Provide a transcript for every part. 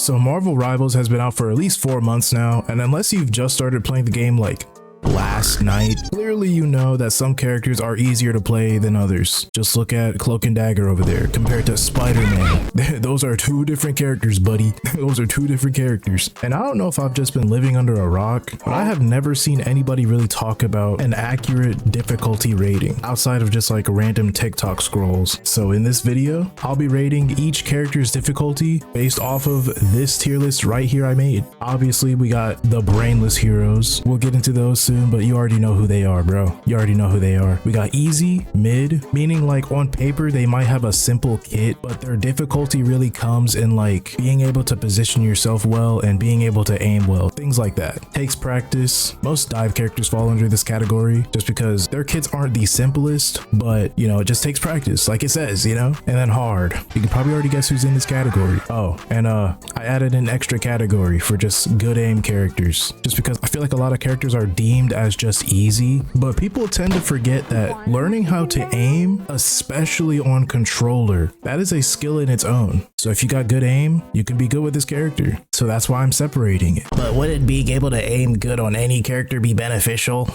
So Marvel Rivals has been out for at least 4 months now, and unless you've just started playing the game like last night, clearly you know that some characters are easier to play than others. Just look at Cloak and Dagger over there compared to Spider-Man. Those are two different characters, buddy. Those are two different characters. And I don't know if I've just been living under a rock, but I have never seen anybody really talk about an accurate difficulty rating outside of just like random TikTok scrolls. So in this video, I'll be rating each character's difficulty based off of this tier list right here I made. Obviously, we got the brainless heroes. We'll get into those soon, but you already know who they are, bro. You already know who they are. We got easy, mid, meaning like on paper they might have a simple kit, but their difficulty really comes in like being able to position yourself well and being able to aim well, things like that. Takes practice. Most dive characters fall under this category just because their kits aren't the simplest, but you know, it just takes practice, like it says, you know. And then hard, you can probably already guess who's in this category. Oh, and I added an extra category for just good aim characters, just because I feel like a lot of characters are deemed as just easy, but people tend to forget that learning how to aim, especially on controller, that is a skill in its own. So if you got good aim, you can be good with this character. So that's why I'm separating it. But wouldn't being able to aim good on any character be beneficial?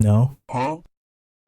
No. Huh?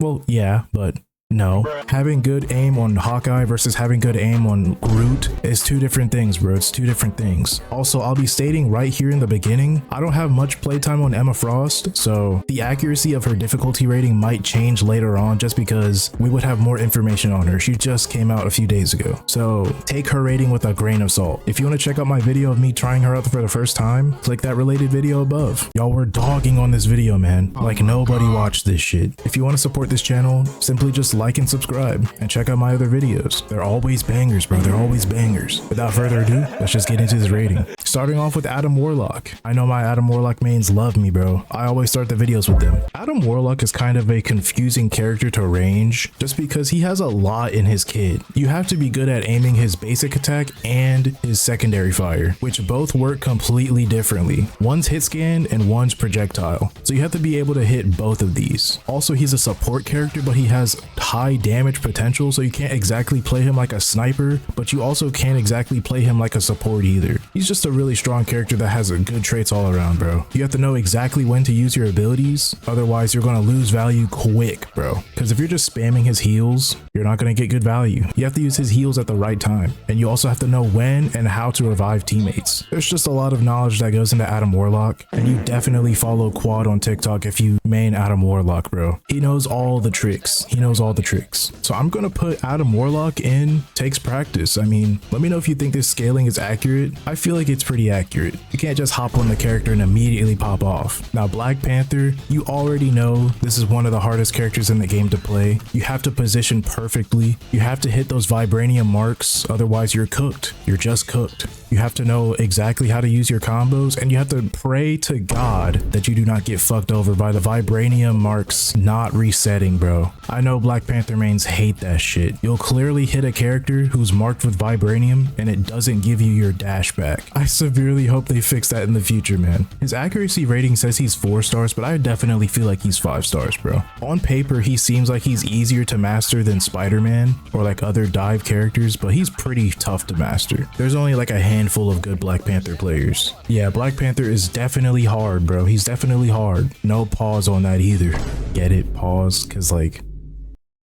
Well, yeah, but no. Having good aim on Hawkeye versus having good aim on Groot is two different things, bro. It's two different things. Also, I'll be stating right here in the beginning, I don't have much playtime on Emma Frost, so the accuracy of her difficulty rating might change later on just because we would have more information on her. She just came out a few days ago, so take her rating with a grain of salt. If you want to check out my video of me trying her out for the first time, click that related video above. Y'all were dogging on this video, man. Like nobody watched this shit. If you want to support this channel, simply just like and subscribe and check out my other videos. They're always bangers, bro. They're always bangers. Without further ado, let's just get into this rating. Starting off with Adam Warlock. I know my Adam Warlock mains love me, bro. I always start the videos with them. Adam Warlock is kind of a confusing character to range just because he has a lot in his kit. You have to be good at aiming his basic attack and his secondary fire, which both work completely differently. One's hit scan and one's projectile. So you have to be able to hit both of these. Also, he's a support character, but he has high damage potential, so you can't exactly play him like a sniper, but you also can't exactly play him like a support either. He's just a really strong character that has good traits all around, bro. You have to know exactly when to use your abilities, otherwise you're going to lose value quick, bro. Because if you're just spamming his heals, you're not going to get good value. You have to use his heals at the right time, and you also have to know when and how to revive teammates. There's just a lot of knowledge that goes into Adam Warlock, and you definitely follow Quad on TikTok if you main Adam Warlock, bro. He knows all the tricks. He knows all the tricks. So I'm gonna put Adam Warlock in takes practice. I mean, let me know if you think this scaling is accurate. I feel like it's pretty accurate. You can't just hop on the character and immediately pop off. Now Black Panther, you already know this is one of the hardest characters in the game to play. You have to position perfectly. You have to hit those vibranium marks, otherwise you're cooked. You're just cooked. You have to know exactly how to use your combos, and you have to pray to God that you do not get fucked over by the vibranium marks not resetting, bro. I know Black Panther mains hate that shit. You'll clearly hit a character who's marked with vibranium and it doesn't give you your dash back. I severely hope they fix that in the future, man. His accuracy rating says he's 4 stars, but I definitely feel like he's 5 stars, bro. On paper, he seems like he's easier to master than Spider-Man or like other dive characters, but he's pretty tough to master. There's only like a handful of good Black Panther players. Yeah, Black Panther is definitely hard, bro. He's definitely hard. No pause on that either. Get it? Pause, because like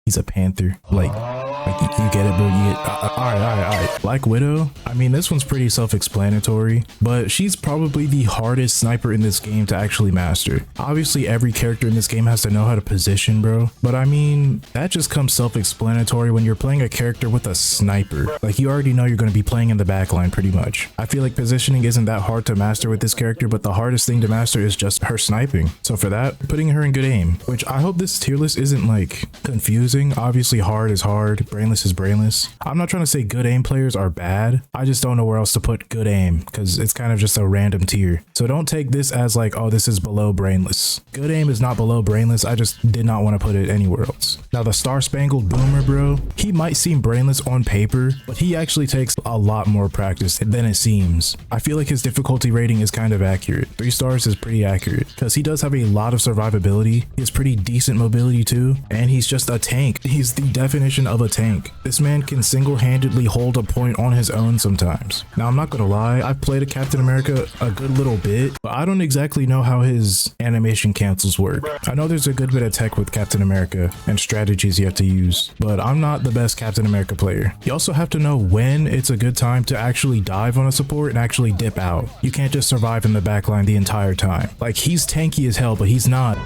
he's a panther. Like you get it, bro. You get all right. Black Widow, I mean, this one's pretty self-explanatory, but she's probably the hardest sniper in this game to actually master. Obviously every character in this game has to know how to position, bro, but I mean, that just comes self-explanatory when you're playing a character with a sniper. Like, you already know you're going to be playing in the backline pretty much. I feel like positioning isn't that hard to master with this character, but the hardest thing to master is just her sniping. So for that, putting her in good aim, which I hope this tier list isn't like confusing. Obviously hard is hard, brainless is brainless. I'm not trying to say good aim players are bad. I just don't know where else to put good aim because it's kind of just a random tier. So don't take this as like, oh, this is below brainless. Good aim is not below brainless. I just did not want to put it anywhere else. Now the Star Spangled Boomer, bro, he might seem brainless on paper, but he actually takes a lot more practice than it seems. I feel like his difficulty rating is kind of accurate. 3 stars is pretty accurate because he does have a lot of survivability. He has pretty decent mobility too, and he's just a tank. He's the definition of a tank. tank. This man can single-handedly hold a point on his own sometimes. Now, I'm not gonna lie, I've played a Captain America a good little bit, but I don't exactly know how his animation cancels work. I know there's a good bit of tech with Captain America and strategies you have to use, but I'm not the best Captain America player. You also have to know when it's a good time to actually dive on a support and actually dip out. You can't just survive in the backline the entire time. Like, he's tanky as hell, but he's not.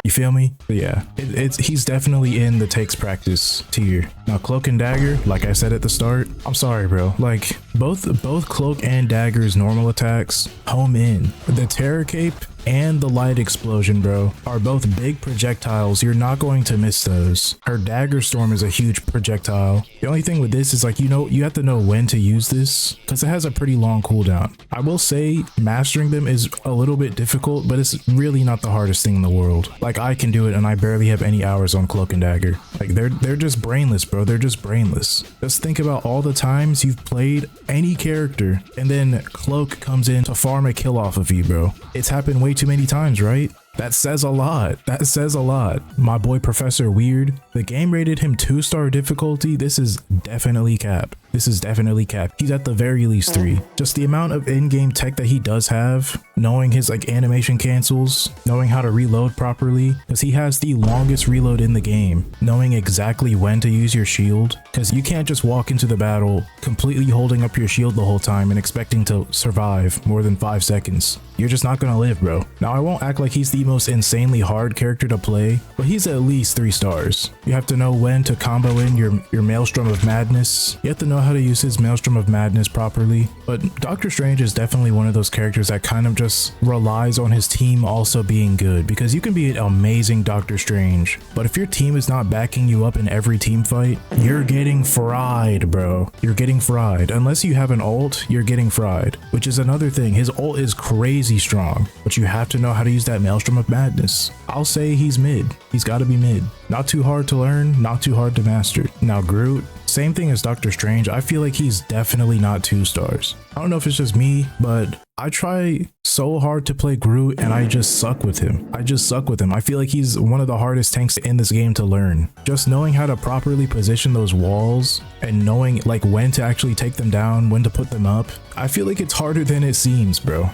You feel me? But yeah, he's definitely in the takes practice tier. Now, Cloak and Dagger, like I said at the start, I'm sorry, bro. Like, both Cloak and Dagger's normal attacks home in. The Terror Cape and the Light Explosion, bro, are both big projectiles. You're not going to miss those. Her Dagger Storm is a huge projectile. The only thing with this is, like, you have to know when to use this because it has a pretty long cooldown. I will say mastering them is a little bit difficult, but it's really not the hardest thing in the world. Like, I can do it and I barely have any hours on Cloak and Dagger. Like, they're just brainless, bro. They're just brainless. Just think about all the times you've played any character and then Cloak comes in to farm a kill off of you, bro. It's happened way too many times, right? That says a lot. That says a lot. My boy Professor Weird, the game rated him 2-star difficulty. This is definitely cap. This is definitely cap. He's at the very least 3. Just the amount of in-game tech that he does have, knowing his like animation cancels, knowing how to reload properly, because he has the longest reload in the game, knowing exactly when to use your shield, because you can't just walk into the battle completely holding up your shield the whole time and expecting to survive more than 5 seconds. You're just not gonna live, bro. Now, I won't act like he's the most insanely hard character to play, but he's at least 3 stars. You have to know when to combo in your Maelstrom of Madness. You have to know how to use his Maelstrom of Madness properly. But Doctor Strange is definitely one of those characters that kind of just relies on his team also being good, because you can be an amazing Doctor Strange, but if your team is not backing you up in every team fight, you're getting fried, bro. You're getting fried. Unless you have an ult, you're getting fried, which is another thing. His ult is crazy strong, but you have to know how to use that Maelstrom of Madness. I'll say he's mid. He's got to be mid. Not too hard to learn, not too hard to master. Now, Groot, same thing as Doctor Strange. I feel like he's definitely not 2 stars. I don't know if it's just me, but I try so hard to play Groot and I just suck with him. I feel like he's one of the hardest tanks in this game to learn. Just knowing how to properly position those walls and knowing like when to actually take them down, when to put them up. I feel like it's harder than it seems, bro.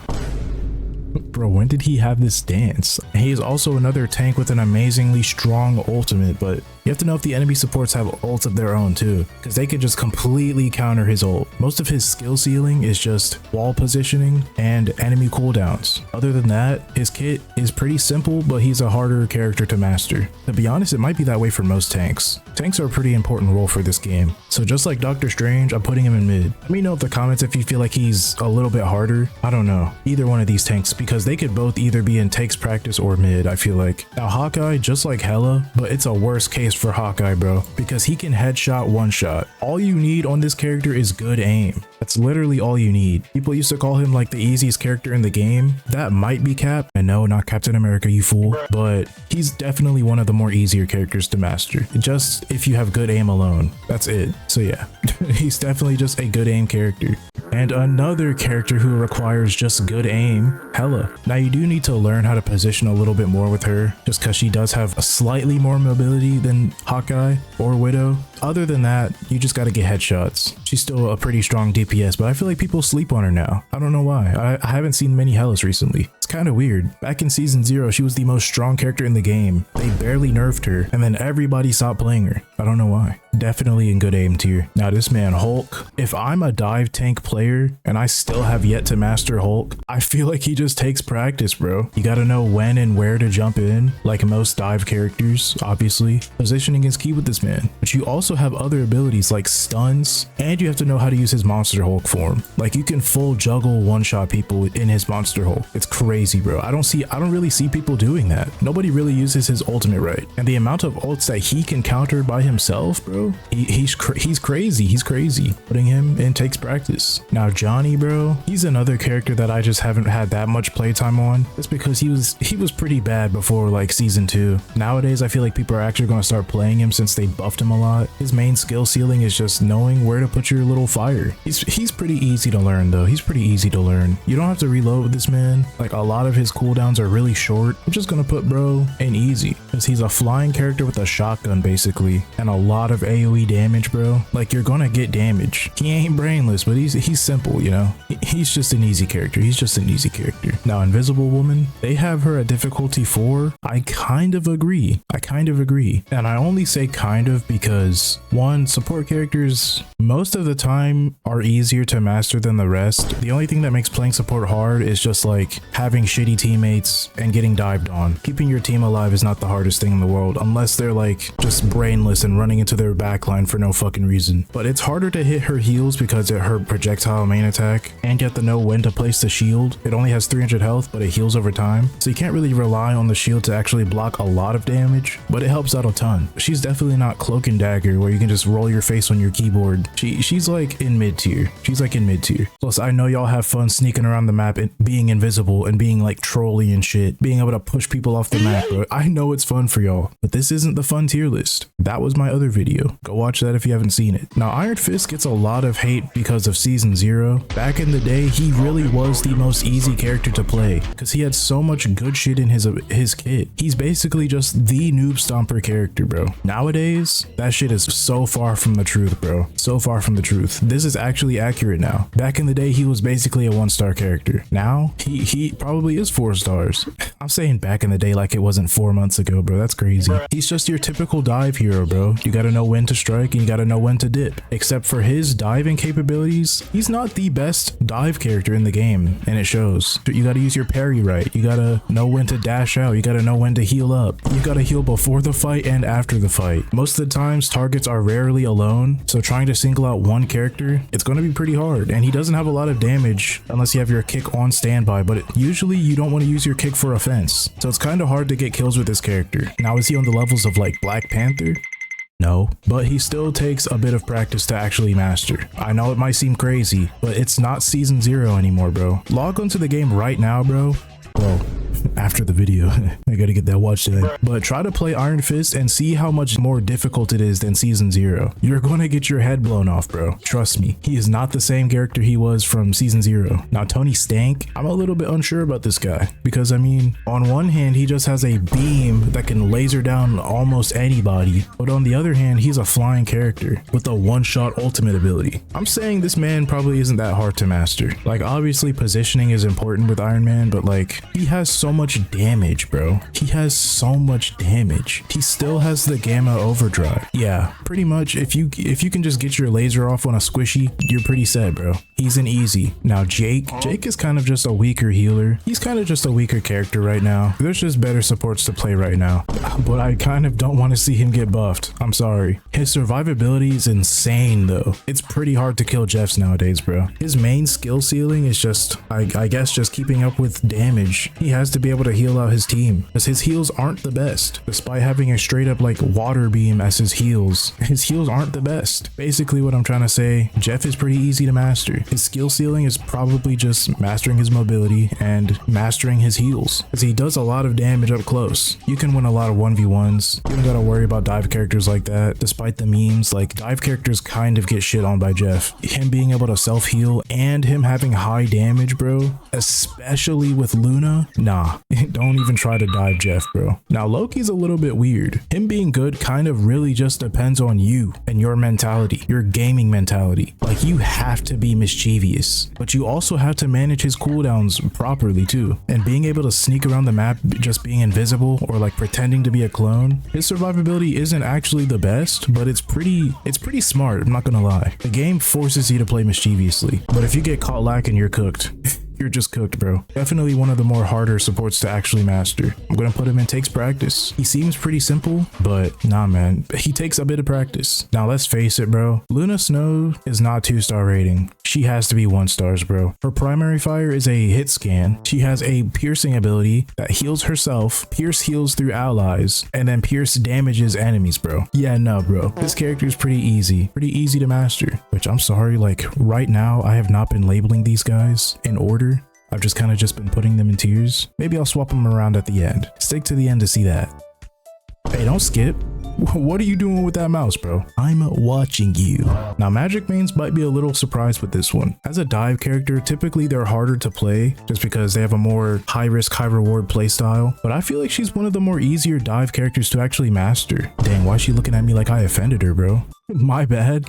Bro, when did he have this dance? He is also another tank with an amazingly strong ultimate, but you have to know if the enemy supports have ults of their own too, because they could just completely counter his ult. Most of his skill ceiling is just wall positioning and enemy cooldowns. Other than that, his kit is pretty simple, but he's a harder character to master. To be honest, it might be that way for most tanks. Tanks are a pretty important role for this game. So just like Doctor Strange, I'm putting him in mid. Let me know in the comments if you feel like he's a little bit harder. I don't know. Either one of these tanks, because they could both either be in takes practice or mid, I feel like. Now, Hawkeye, just like Hela, but it's a worse case for Hawkeye, bro, because he can headshot one shot. All you need on this character is good aim. That's literally all you need. People used to call him like the easiest character in the game. That might be cap. And no, not Captain America, you fool. But he's definitely one of the more easier characters to master. Just if you have good aim alone. That's it. So yeah, he's definitely just a good aim character. And another character who requires just good aim, Hela. Now, you do need to learn how to position a little bit more with her, just because she does have a slightly more mobility than Hawkeye or Widow. Other than that, you just got to get headshots. She's still a pretty strong DPS, but I feel like people sleep on her now. I don't know why. I haven't seen many Helas recently. It's kind of weird. Back in season 0, she was the most strong character in the game. They barely nerfed her, and then everybody stopped playing her. I don't know why. Definitely in good aim tier. Now, this man Hulk, if I'm a dive tank player and I still have yet to master Hulk, I feel like he just takes practice, bro. You got to know when and where to jump in, like most dive characters, obviously. Positioning is key with this man, but you also have other abilities like stuns, and you have to know how to use his Monster Hulk form. Like, you can full juggle one-shot people in his Monster Hulk. It's crazy, bro. I don't really see people doing that. Nobody really uses his ultimate right, and the amount of ults that he can counter by himself, bro, he's crazy. He's crazy. Putting him in takes practice. Now, Johnny, bro, he's another character that I just haven't had that much playtime on. It's because he was pretty bad before like season 2. Nowadays, I feel like people are actually going to start playing him since they buffed him a lot. His main skill ceiling is just knowing where to put your little fire. He's pretty easy to learn though. He's pretty easy to learn. You don't have to reload with this man like a lot of his cooldowns are really short. I'm just gonna put bro in easy, because he's a flying character with a shotgun basically, and a lot of AoE damage, bro. Like, you're gonna get damage. He ain't brainless, but he's simple, you know? He's just an easy character. He's just an easy character. Now, Invisible Woman, they have her at difficulty 4. I kind of agree. And I only say kind of because, one, support characters most of the time are easier to master than the rest. The only thing that makes playing support hard is just like having shitty teammates and getting dived on. Keeping your team alive is not the hardest thing in the world, unless they're like just brainless and running into their backline for no fucking reason. But it's harder to hit her heals because of her projectile main attack, and you have to know when to place the shield. It only has 300 health, but it heals over time, so you can't really rely on the shield to actually block a lot of damage, but it helps out a ton. She's definitely not Cloak and Dagger where you can just roll your face on your keyboard. She's like in mid tier. Plus, I know y'all have fun sneaking around the map and being invisible and being like trolly and shit, being able to push people off the map, bro. I know it's fun for y'all, but this isn't the fun tier list. That was my other video. Go watch that if you haven't seen it. Now, Iron Fist gets a lot of hate because of Season 0. Back in the day, he really was the most easy character to play because he had so much good shit in his kit. He's basically just the noob stomper character, bro. Nowadays, that shit is so far from the truth, bro. So far from the truth. This is actually accurate now. Back in the day, he was basically a 1-star character. Now, he probably is 4 stars. I'm saying back in the day like it wasn't 4 months ago, bro. That's crazy. He's just your typical dive hero, bro. You gotta know when to strike and you gotta know when to dip. Except for his diving capabilities, he's not the best dive character in the game, and it shows. You gotta use your parry right. You gotta know when to dash out. You gotta know when to heal up. You gotta heal before the fight and after the fight. Most of the times, targets are rarely alone, so trying to single out one character, it's gonna be pretty hard, and he doesn't have a lot of damage unless you have your kick on standby, but usually you don't want to use your kick for offense, so it's kind of hard to get kills with this character. Now, is he on the levels of like Black Panther? No, but he still takes a bit of practice to actually master. I know it might seem crazy, but it's not Season 0 anymore, bro. Log onto the game right now, bro. Well, after the video, I gotta get that watch today. But try to play Iron Fist and see how much more difficult it is than Season 0. You're gonna get your head blown off, bro. Trust me. He is not the same character he was from Season 0. Now, Tony Stank, I'm a little bit unsure about this guy. Because, I mean, on one hand, he just has a beam that can laser down almost anybody. But on the other hand, he's a flying character with a one-shot ultimate ability. I'm saying this man probably isn't that hard to master. Like, obviously, positioning is important with Iron Man, but like, he has so much damage, bro. He has so much damage. He still has the gamma overdrive. Yeah, pretty much if you can just get your laser off on a squishy, you're pretty set, bro. He's an easy. Now Jake is kind of just a weaker healer. He's kind of just a weaker character right now. There's just better supports to play right now, but I kind of don't want to see him get buffed. I'm sorry. His survivability is insane though. It's pretty hard to kill Jeffs nowadays, bro. His main skill ceiling is just, I guess, just keeping up with damage. He has to be able to heal out his team because his heals aren't the best. Despite having a straight up like water beam as his heals aren't the best. Basically what I'm trying to say, Jeff is pretty easy to master. His skill ceiling is probably just mastering his mobility and mastering his heals, because he does a lot of damage up close. You can win a lot of 1v1s. You don't gotta worry about dive characters like that. Despite the memes, like dive characters kind of get shit on by Jeff. Him being able to self heal and him having high damage, bro, especially with Luna, nah, don't even try to dive Jeff, bro. Now Loki's a little bit weird. Him being good kind of really just depends on you and your mentality, your gaming mentality. Like, you have to be mischievous, but you also have to manage his cooldowns properly too. And being able to sneak around the map just being invisible or like pretending to be a clone, his survivability isn't actually the best, but it's pretty smart, I'm not gonna lie. The game forces you to play mischievously, but if you get caught lacking, you're cooked. You're just cooked, bro. Definitely one of the more harder supports to actually master. I'm gonna put him in takes practice. He seems pretty simple, but nah, man, he takes a bit of practice. Now let's face it, bro. Luna Snow is not 2-star rating. She has to be 1 stars, bro. Her primary fire is a hit scan. She has a piercing ability that heals herself, pierce heals through allies, and then pierce damages enemies, bro. Yeah, no, bro. This character is pretty easy to master, which I'm sorry, like right now, I have not been labeling these guys in order. I've just kind of been putting them in tiers. Maybe I'll swap them around at the end. Stick to the end to see that. Hey, don't skip. What are you doing with that mouse, bro? I'm watching you. Now, Magik mains might be a little surprised with this one. As a dive character, typically they're harder to play just because they have a more high risk, high reward playstyle. But I feel like she's one of the more easier dive characters to actually master. Dang, why is she looking at me like I offended her, bro? My bad.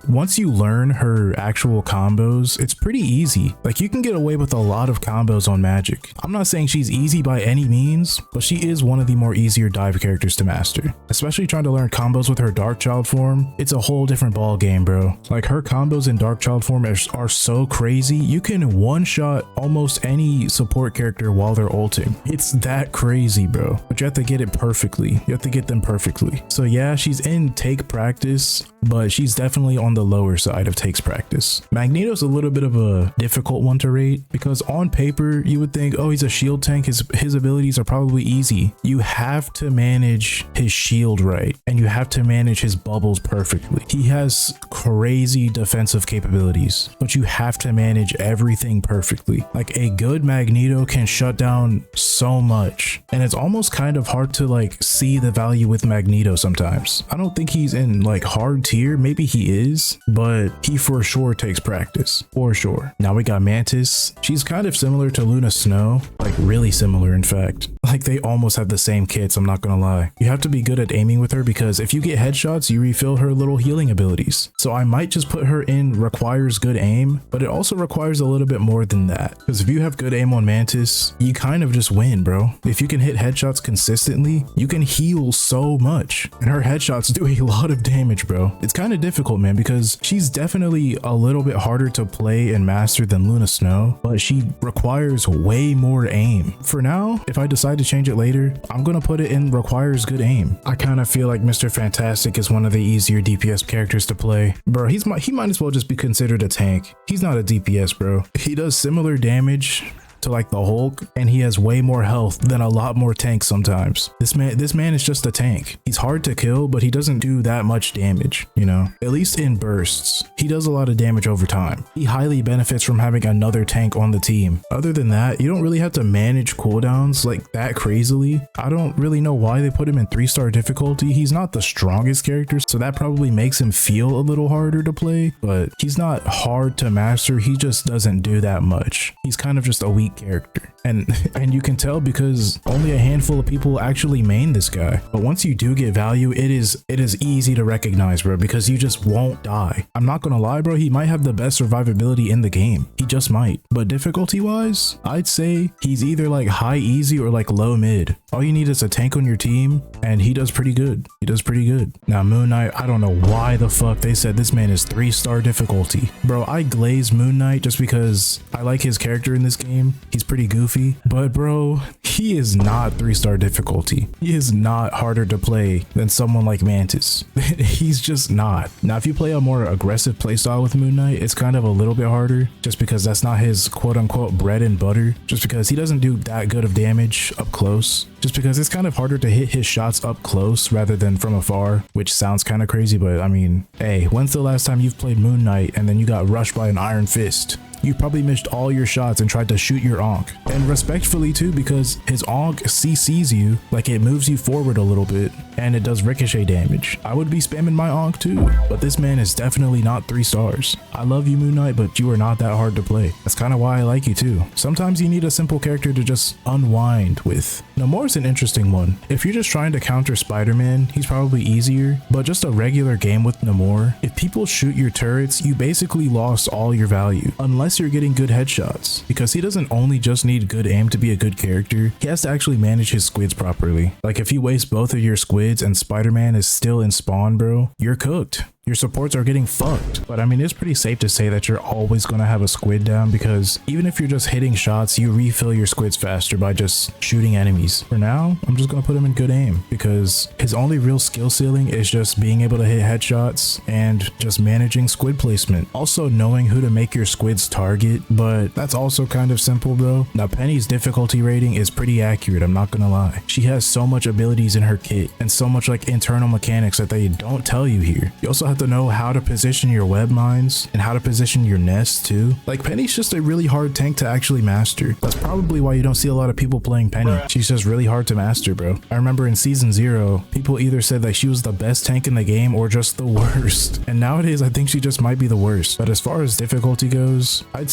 Once you learn her actual combos, it's pretty easy. Like, you can get away with a lot of combos on Magik. I'm not saying she's easy by any means, but she is one of the more easier dive characters to master. Especially trying to learn combos with her Darkchild form, it's a whole different ball game, bro. Like, her combos in Darkchild form are so crazy. You can one-shot almost any support character while they're ulting. It's that crazy, bro. But you have to get it perfectly. You have to get them perfectly. So yeah, she's in take practice, but she's definitely on the lower side of takes practice. Magneto's a little bit of a difficult one to rate because on paper you would think, oh, he's a shield tank, his abilities are probably easy. You have to manage his shield right, and you have to manage his bubbles perfectly. He has crazy defensive capabilities, but you have to manage everything perfectly. Like, a good Magneto can shut down so much, and it's almost kind of hard to like see the value with Magneto sometimes. I don't think he's in like hard tier, maybe he is, but he for sure takes practice, for sure. Now we got Mantis. She's kind of similar to Luna Snow, like really similar in fact. Like, they almost have the same kits, I'm not gonna lie. You have to be good at aiming with her because if you get headshots, you refill her little healing abilities. So I might just put her in requires good aim, but it also requires a little bit more than that. Because if you have good aim on Mantis, you kind of just win, bro. If you can hit headshots consistently, you can heal so much. And her headshots do a lot of damage, bro. It's kind of difficult, man, because she's definitely a little bit harder to play and master than Luna Snow, but she requires way more aim. For now, if I decide to change it later, I'm gonna put it in requires good aim. I kind of feel like Mr. Fantastic is one of the easier DPS characters to play. Bro, he might as well just be considered a tank. He's not a DPS, bro. He does similar damage to like the Hulk, and he has way more health than a lot more tanks sometimes. This man is just a tank. He's hard to kill, but he doesn't do that much damage, you know, at least in bursts. He does a lot of damage over time. He highly benefits from having another tank on the team. Other than that, you don't really have to manage cooldowns like that crazily. I don't really know why they put him in 3-star difficulty. He's not the strongest character, so that probably makes him feel a little harder to play, but he's not hard to master. He just doesn't do that much. He's kind of just a weak character, and you can tell because only a handful of people actually main this guy. But once you do get value, it is easy to recognize, bro, because you just won't die. I'm not gonna lie, bro, he might have the best survivability in the game. He just might. But difficulty wise, I'd say he's either like high easy or like low mid. All you need is a tank on your team, and he does pretty good. He does pretty good. Now Moon Knight, I don't know why the fuck they said this man is 3-star difficulty. Bro, I glaze Moon Knight just because I like his character in this game. He's pretty goofy, but bro, he is not 3-star difficulty. He is not harder to play than someone like Mantis. He's just not. Now, if you play a more aggressive playstyle with Moon Knight, it's kind of a little bit harder just because that's not his quote unquote bread and butter, just because he doesn't do that good of damage up close. Just because it's kind of harder to hit his shots up close rather than from afar, which sounds kind of crazy, but I mean, hey, when's the last time you've played Moon Knight and then you got rushed by an Iron Fist? You probably missed all your shots and tried to shoot your Ankh. And respectfully too, because his Ankh CCs you, like it moves you forward a little bit, and it does ricochet damage. I would be spamming my Ankh too, but this man is definitely not 3 stars. I love you, Moon Knight, but you are not that hard to play. That's kind of why I like you too. Sometimes you need a simple character to just unwind with. Namor's an interesting one. If you're just trying to counter Spider-Man, he's probably easier, but just a regular game with Namor, if people shoot your turrets, you basically lost all your value, unless you're getting good headshots, because he doesn't only just need good aim to be a good character, he has to actually manage his squids properly. Like, if you waste both of your squids and Spider-Man is still in spawn, bro, you're cooked. Your supports are getting fucked. But I mean, it's pretty safe to say that you're always going to have a squid down, because even if you're just hitting shots, you refill your squids faster by just shooting enemies. For now, I'm just going to put him in good aim, because his only real skill ceiling is just being able to hit headshots and just managing squid placement. Also knowing who to make your squids target, but that's also kind of simple, bro. Now, Penny's difficulty rating is pretty accurate, I'm not gonna lie. She has so much abilities in her kit and so much like internal mechanics that they don't tell you here. You also have have to know how to position your web mines and how to position your nest too. Like Penny's just a really hard tank to actually master. That's probably why you don't see a lot of people playing Penny. She's just really hard to master, bro. I remember in season 0, people either said that she was the best tank in the game or just the worst. And nowadays I think she just might be the worst. But as far as difficulty goes, I'd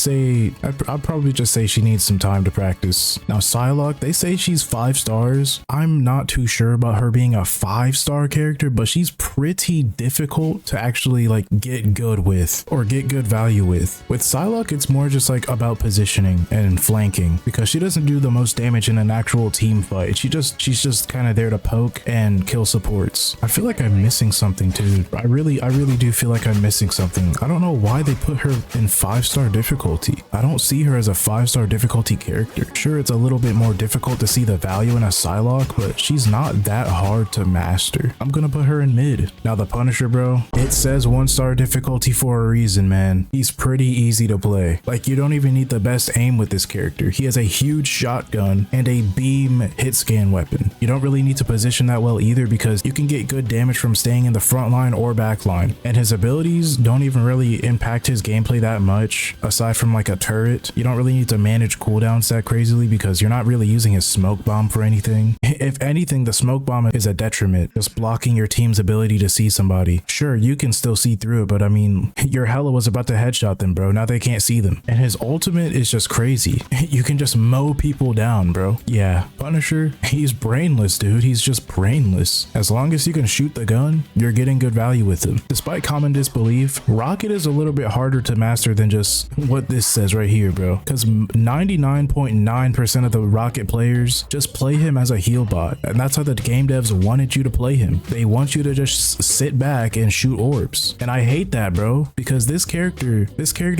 probably just say she needs some time to practice. Now Psylocke, they say she's 5 stars. I'm not too sure about her being a 5-star character, but she's pretty difficult to actually like get good with or get good value with. With Psylocke, it's more just like about positioning and flanking, because she doesn't do the most damage in an actual team fight. She's just kind of there to poke and kill supports. I feel like I'm missing something too. I really do feel like I'm missing something. I don't know why they put her in 5-star difficulty. I don't see her as a 5-star difficulty character. Sure, it's a little bit more difficult to see the value in a Psylocke, but she's not that hard to master. I'm gonna put her in mid. Now the Punisher, bro, it says 1-star difficulty for a reason, man. He's pretty easy to play. Like, you don't even need the best aim with this character. He has a huge shotgun and a beam hit scan weapon. You don't really need to position that well either, because you can get good damage from staying in the front line or back line. And his abilities don't even really impact his gameplay that much. Aside from like a turret, you don't really need to manage cooldowns that crazily, because you're not really using his smoke bomb for anything. If anything, the smoke bomb is a detriment, just blocking your team's ability to see somebody. Sure, you can still see through it, but I mean, your Hela was about to headshot them, bro. Now they can't see them. And his ultimate is just crazy. You can just mow people down, bro. Yeah, Punisher, he's brainless, dude. He's just brainless. As long as you can shoot the gun, you're getting good value with him. Despite common disbelief, Rocket is a little bit harder to master than just what this says right here, bro. Because 99.9% of the Rocket players just play him as a heal bot. And that's how the game devs wanted you to play him. They want you to just sit back and shoot orbs. And I hate that, bro, because this character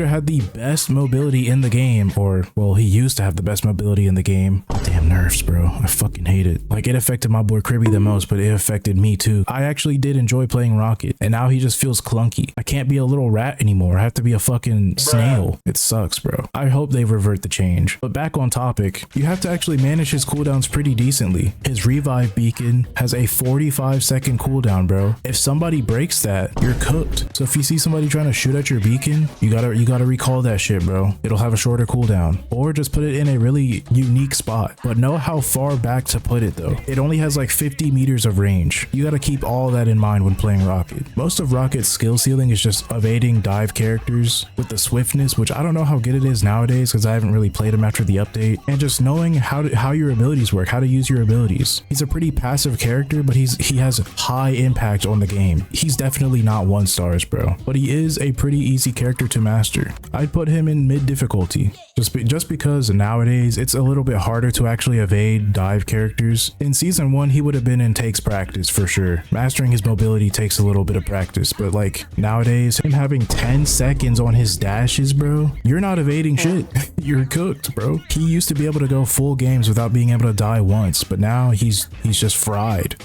had the best mobility in the game, or well, he used to have the best mobility in the game. Damn nerfs, bro. I fucking hate it. Like, it affected my boy Kribby the most, but it affected me too. I actually did enjoy playing Rocket, and now he just feels clunky. I can't be a little rat anymore. I have to be a fucking snail. It sucks, bro. I hope they revert the change. But back on topic, you have to actually manage his cooldowns pretty decently. His revive beacon has a 45-second cooldown, bro. If somebody breaks that, you're cooked. So if you see somebody trying to shoot at your beacon, you gotta recall that shit, bro. It'll have a shorter cooldown, or just put it in a really unique spot. But know how far back to put it though. It only has like 50 meters of range. You gotta keep all that in mind when playing Rocket. Most of Rocket's skill ceiling is just evading dive characters with the swiftness, which I don't know how good it is nowadays because I haven't really played him after the update, and just knowing how your abilities work, how to use your abilities. He's a pretty passive character, but he has high impact on the game. He's definitely not 1 stars, bro, but he is a pretty easy character to master. I'd put him in mid difficulty, just because nowadays it's a little bit harder to actually evade dive characters. In season 1, he would have been in takes practice for sure. Mastering his mobility takes a little bit of practice, but like nowadays, him having 10 seconds on his dashes, bro, you're not evading shit. You're cooked, bro. He used to be able to go full games without being able to die once, but now he's just fried.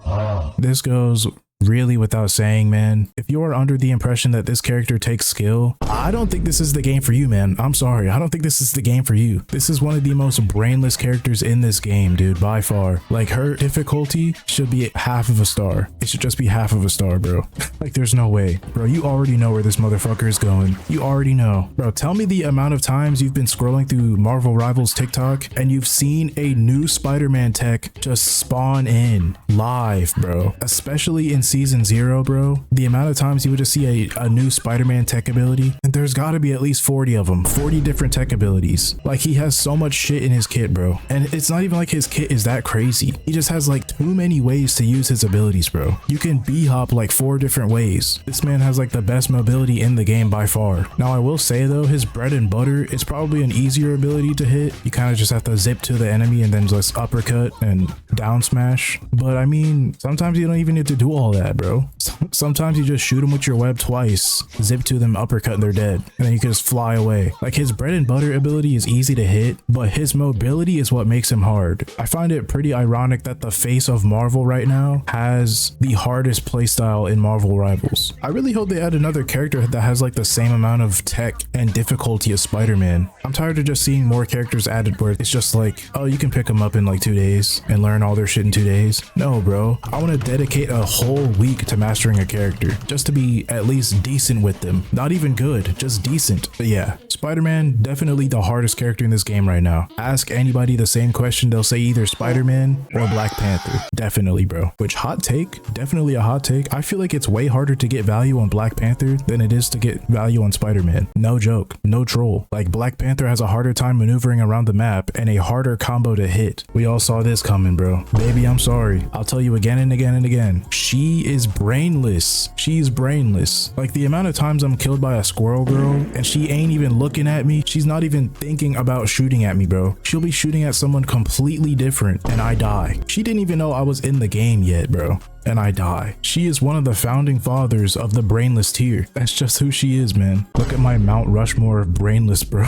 This goes really without saying, man. If you are under the impression that this character takes skill, I don't think this is the game for you, man. I'm sorry. I don't think this is the game for you. This is one of the most brainless characters in this game, dude, by far. Like, her difficulty should be half of a star. It should just be half of a star, bro. Like, there's no way. Bro, you already know where this motherfucker is going. You already know. Bro, tell me the amount of times you've been scrolling through Marvel Rivals TikTok and you've seen a new Spider-Man tech just spawn in live, bro. Especially in season 0, bro. The amount of times you would just see a new Spider-Man tech ability, and there's got to be at least 40 of them, 40 different tech abilities. Like, he has so much shit in his kit, bro, and it's not even like his kit is that crazy. He just has like too many ways to use his abilities, bro. You can b-hop like 4 different ways. This man has like the best mobility in the game by far. Now, I will say though, his bread and butter is probably an easier ability to hit. You kind of just have to zip to the enemy and then just uppercut and down smash. But I mean, sometimes you don't even need to do all that, bro. Sometimes you just shoot them with your web twice, zip to them, uppercut, and they're dead, and then you can just fly away. Like, his bread and butter ability is easy to hit, but his mobility is what makes him hard. I find it pretty ironic that the face of Marvel right now has the hardest playstyle in Marvel Rivals. I really hope they add another character that has like the same amount of tech and difficulty as Spider-Man. I'm tired of just seeing more characters added where it's just like, oh, you can pick them up in like 2 days and learn all their shit in 2 days. No, bro. I want to dedicate a whole week to mastering a character, just to be at least decent with them. Not even good, just decent. But yeah, Spider-Man, definitely the hardest character in this game right now. Ask anybody the same question, they'll say either Spider-Man or Black Panther. Definitely, bro. Which, hot take, definitely a hot take. I feel like it's way harder to get value on Black Panther than it is to get value on Spider-Man. No joke, no troll. Like, Black Panther has a harder time maneuvering around the map and a harder combo to hit. We all saw this coming, bro. Baby, I'm sorry. I'll tell you again and again and again. She is brainless. She's brainless. Like, the amount of times I'm killed by a Squirrel Girl and she ain't even looking at me. She's not even thinking about shooting at me, bro. She'll be shooting at someone completely different and I die. She didn't even know I was in the game yet, bro. And I die. She is one of the founding fathers of the brainless tier. That's just who she is, man. Look at my Mount Rushmore of brainless, bro.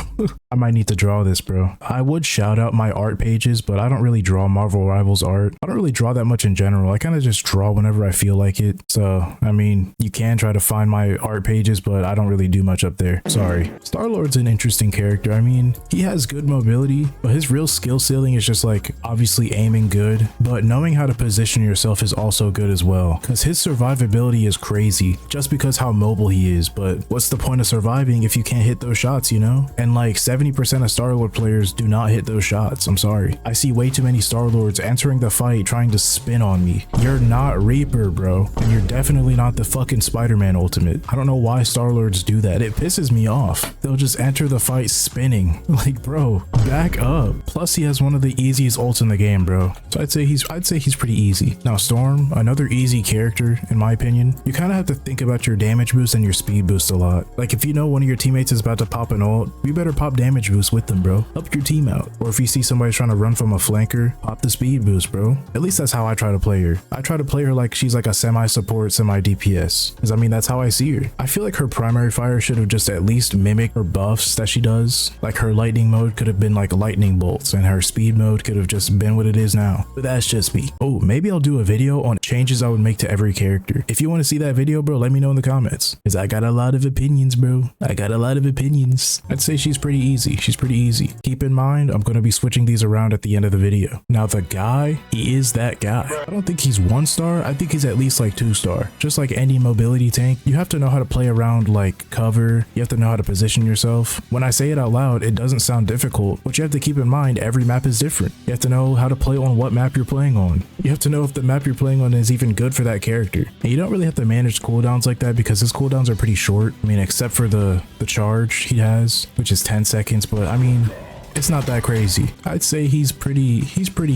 I might need to draw this, bro. I would shout out my art pages, but I don't really draw Marvel Rivals art. I don't really draw that much in general. I kind of just draw whenever I feel like it. So, I mean, you can try to find my art pages, but I don't really do much up there. Sorry. Star-Lord's an interesting character. I mean, he has good mobility, but his real skill ceiling is just like obviously aiming good, but knowing how to position yourself is also good as well, because his survivability is crazy just because how mobile he is. But what's the point of surviving if you can't hit those shots, you know? And like 70% of Star-Lord players do not hit those shots. I'm sorry. I see way too many Star-Lords entering the fight trying to spin on me. You're not Reaper, bro, and you're definitely not the fucking Spider-Man ultimate. I don't know why Star-Lords do that. It pisses me off. They'll just enter the fight spinning. Like, bro, back up. Plus he has one of the easiest ults in the game, bro. So I'd say he's pretty easy. Now Storm, another easy character in my opinion. You kind of have to think about your damage boost and your speed boost a lot. Like, if you know one of your teammates is about to pop an ult, you better pop damage boost with them, bro. Help your team out. Or if you see somebody trying to run from a flanker, pop the speed boost, bro. At least that's how I try to play her. I try to play her like she's like a semi-support, semi-DPS, because I mean that's how I see her. I feel like her primary fire should have just at least mimicked her buffs that she does. Like, her lightning mode could have been like lightning bolts and her speed mode could have just been what it is now. But that's just me. Oh, maybe I'll do a video on changes I would make to every character. If you want to see that video, bro, let me know in the comments, because I got a lot of opinions, bro. I got a lot of opinions. I'd say she's pretty easy. She's pretty easy. Keep in mind, I'm going to be switching these around at the end of the video. Now the guy, he is that guy. I don't think he's 1 star. I think he's at least like 2 star. Just like any mobility tank, you have to know how to play around like cover. You have to know how to position yourself. When I say it out loud, it doesn't sound difficult, but you have to keep in mind every map is different. You have to know how to play on what map you're playing on. You have to know if the map you're playing on is even good for that character. And you don't really have to manage cooldowns like that because his cooldowns are pretty short. I mean, except for the charge he has, which is 10 seconds, but I mean, it's not that crazy. I'd say he's pretty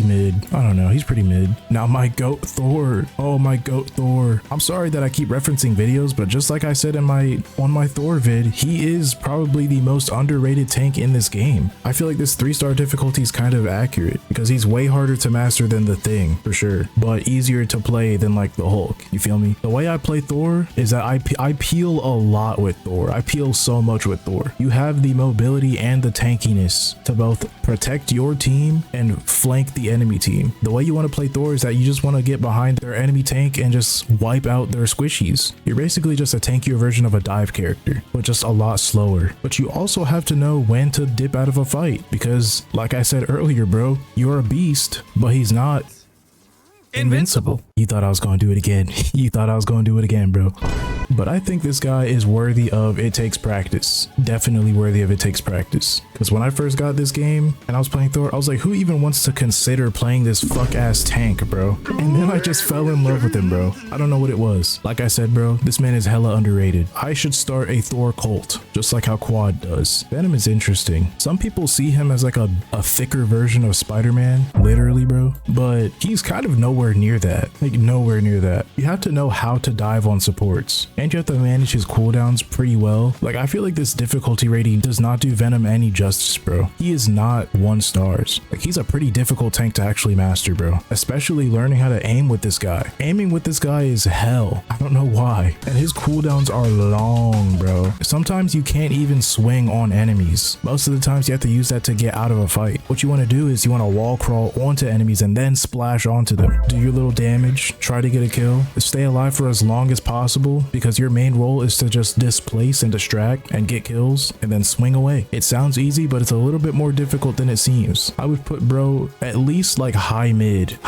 mid. I don't know, he's pretty mid. Now my goat Thor. Oh, my goat Thor. I'm sorry that I keep referencing videos, but just like I said on my Thor vid, he is probably the most underrated tank in this game. I feel like this 3-star difficulty is kind of accurate because he's way harder to master than the Thing, for sure, but easier to play than like the Hulk. You feel me? The way I play Thor is that I peel a lot with Thor. I peel so much with Thor. You have the mobility and the tankiness to both protect your team and flank the enemy team. The way you want to play Thor is that you just want to get behind their enemy tank and just wipe out their squishies. You're basically just a tankier version of a dive character, but just a lot slower. But you also have to know when to dip out of a fight because, like I said earlier, bro, you're a beast, but he's not invincible. You thought I was going to do it again. You thought I was going to do it again, bro. But I think this guy is worthy of it takes practice. Definitely worthy of it takes practice. Because when I first got this game and I was playing Thor, I was like, who even wants to consider playing this fuck ass tank, bro? And then I just fell in love with him, bro. I don't know what it was. Like I said, bro, this man is hella underrated. I should start a Thor cult, just like how Quad does. Venom is interesting. Some people see him as like a thicker version of Spider-Man, literally, bro. But he's kind of nowhere near that. Like, nowhere near that. You have to know how to dive on supports. And you have to manage his cooldowns pretty well. Like, I feel like this difficulty rating does not do Venom any justice, bro. He is not 1 stars. Like, he's a pretty difficult tank to actually master, bro. Especially learning how to aim with this guy. Aiming with this guy is hell. I don't know why. And his cooldowns are long, bro. Sometimes you can't even swing on enemies. Most of the times you have to use that to get out of a fight. What you want to do is you want to wall crawl onto enemies and then splash onto them. Do your little damage, try to get a kill, stay alive for as long as possible because your main role is to just displace and distract and get kills and then swing away. It sounds easy. easy, but it's a little bit more difficult than it seems. I would put bro at least like high mid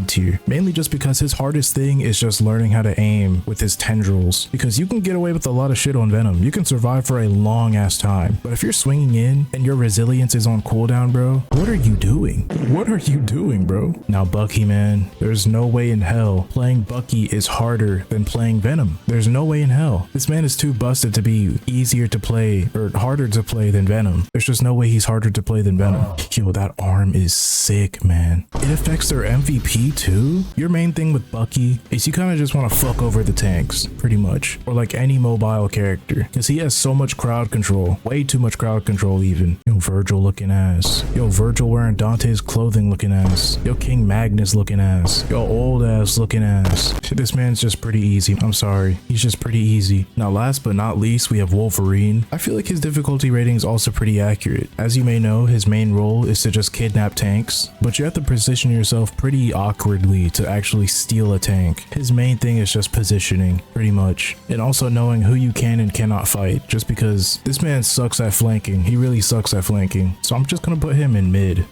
tier, mainly just because his hardest thing is just learning how to aim with his tendrils, because you can get away with a lot of shit on Venom. You can survive for a long ass time, but if you're swinging in and your resilience is on cooldown, bro, what are you doing? What are you doing, bro? Now Bucky, man, there's no way in hell playing Bucky is harder than playing Venom. There's no way in hell. This man is too busted to be easier to play or harder to play than Venom. There's just no way he's harder to play than Venom. Yo, that arm is sick, man. It affects their MVP too. Your main thing with Bucky is you kind of just want to fuck over the tanks, pretty much, or like any mobile character, because he has so much crowd control, way too much crowd control even. Yo, Virgil looking ass. Yo, Virgil wearing Dante's clothing looking ass. Yo, King Magnus looking ass. Yo, old ass looking ass. This man's just pretty easy. I'm sorry, he's just pretty easy. Now last but not least, we have Wolverine. I feel like his difficulty rating is also pretty accurate. As you may know, his main role is to just kidnap tanks, but you have to position yourself pretty awkwardly to actually steal a tank. His main thing is just positioning, pretty much, and also knowing who you can and cannot fight, just because this man sucks at flanking. He really sucks at flanking. So I'm just gonna put him in mid.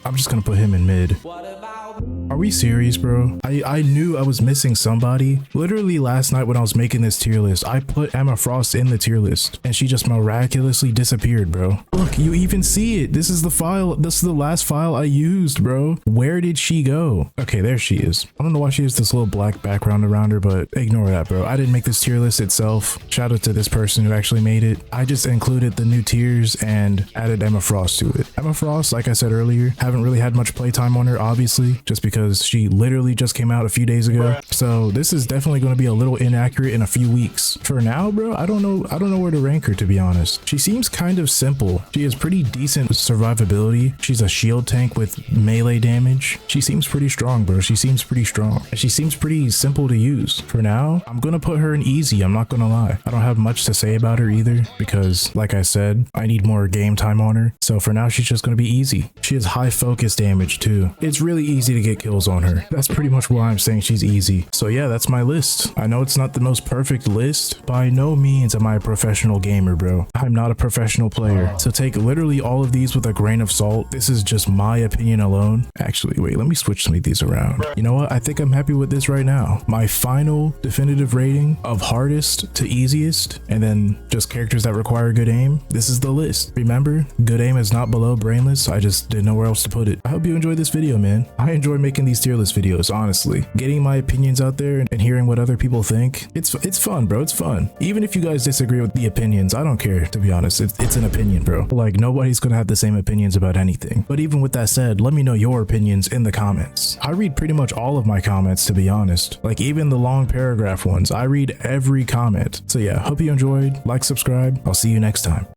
Are we serious, bro? I knew I was missing somebody. Literally last night when I was making this tier list, I put Emma Frost in the tier list and she just miraculously disappeared, bro. Look, you even see it. This is the file. This is the last file I used, bro. Where did she go? Okay, there she is. I don't know why she has this little black background around her, but ignore that, bro. I didn't make this tier list itself. Shout out to this person who actually made it. I just included the new tiers and added Emma Frost to it. Emma Frost, like I said earlier, haven't really had much playtime on her, obviously, just because she literally just came out a few days ago. So this is definitely going to be a little inaccurate in a few weeks. For now, bro, I don't know where to rank her, to be honest. She seems kind of simple. She has pretty decent survivability. She's a shield tank with melee damage. She seems pretty strong, bro. She seems pretty strong. And she seems pretty simple to use. For now, I'm going to put her in easy. I'm not going to lie. I don't have much to say about her either because, like I said, I need more game time on her. So for now, she's just going to be easy. She has high focus damage too. It's really easy to get kills on her. That's pretty much why I'm saying she's easy. So yeah, that's my list. I know it's not the most perfect list. By no means am I a professional gamer, bro. I'm not a professional player. So take literally all of these with a grain of salt. This is just my opinion alone. Actually, wait, let me switch some of these around. You know what? I think I'm happy with this right now. My final definitive rating of hardest to easiest, and then just characters that require good aim. This is the list. Remember, good aim is not below brainless. I just didn't know where else to put it. I hope you enjoyed this video, man. I enjoy making these tier list videos, honestly. Getting my opinions out there and hearing what other people think. It's fun, bro. It's fun. Even if you guys disagree with the opinions, I don't care, to be honest. It's an opinion, bro. Like, nobody's gonna have the same opinions about anything. But even with that said, let me know your opinions in the comments. I read pretty much all of my comments, to be honest. Like, even the long paragraph ones. I read every comment. So yeah, hope you enjoyed. Like, subscribe. I'll see you next time.